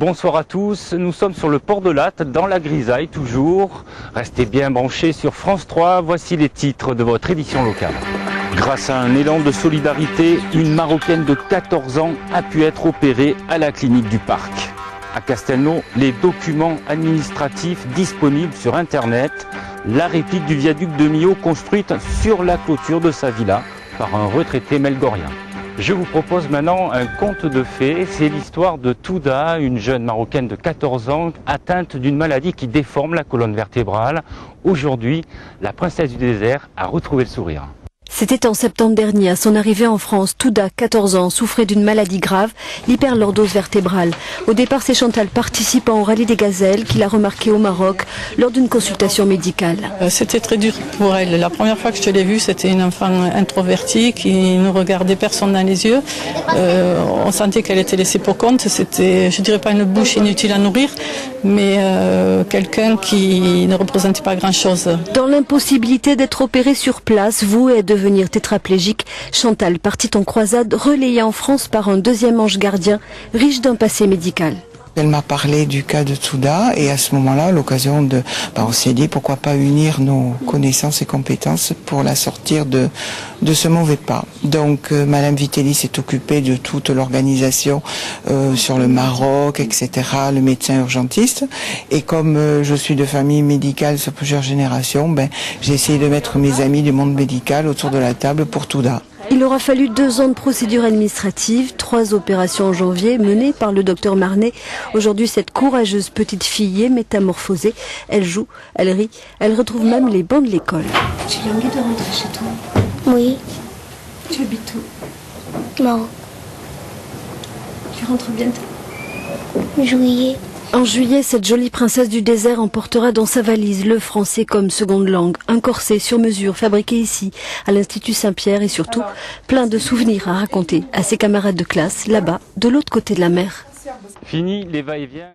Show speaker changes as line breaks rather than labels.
Bonsoir à tous, nous sommes sur le port de Latte, dans la grisaille toujours. Restez bien branchés sur France 3, voici les titres de votre édition locale. Grâce à un élan de solidarité, une Marocaine de 14 ans a pu être opérée à la clinique du Parc. À Castelnau, les documents administratifs disponibles sur Internet, la réplique du viaduc de Millau construite sur la clôture de sa villa par un retraité melgorien. Je vous propose maintenant un conte de fées. C'est l'histoire de Touda, une jeune Marocaine de 14 ans atteinte d'une maladie qui déforme la colonne vertébrale. Aujourd'hui, la princesse du désert a retrouvé le sourire.
C'était en septembre dernier, à son arrivée en France, Touda, 14 ans, souffrait d'une maladie grave, l'hyperlordose vertébrale. Au départ, c'est Chantal, participant au rallye des gazelles, qui l'a remarqué au Maroc lors d'une consultation médicale.
C'était très dur pour elle. La première fois que je l'ai vue, c'était une enfant introvertie qui ne regardait personne dans les yeux. On sentait qu'elle était laissée pour compte. C'était, je dirais pas une bouche inutile à nourrir, mais quelqu'un qui ne représentait pas grand-chose.
Dans l'impossibilité d'être opérée sur place, vouée à devenir tétraplégique, Chantal partit en croisade, relayée en France par un deuxième ange gardien, riche d'un passé médical.
Elle m'a parlé du cas de Touda et à ce moment-là, à l'occasion on s'est dit pourquoi pas unir nos connaissances et compétences pour la sortir de ce mauvais pas. Donc Madame Vitelli s'est occupée de toute l'organisation sur le Maroc, etc., le médecin urgentiste. Et comme je suis de famille médicale sur plusieurs générations, j'ai essayé de mettre mes amis du monde médical autour de la table pour Touda.
Il aura fallu 2 ans de procédure administrative, 3 opérations en janvier menées par le docteur Marnet. Aujourd'hui, cette courageuse petite fille est métamorphosée. Elle joue, elle rit, elle retrouve même les bancs de l'école.
Tu as envie de rentrer chez toi?
Oui.
Tu habites où?
Maroc.
Tu rentres bientôt?
Juillet.
En juillet, cette jolie princesse du désert emportera dans sa valise le français comme seconde langue, un corset sur mesure fabriqué ici, à l'Institut Saint-Pierre et surtout plein de souvenirs à raconter à ses camarades de classe, là-bas, de l'autre côté de la mer.
Fini les va-et-vient.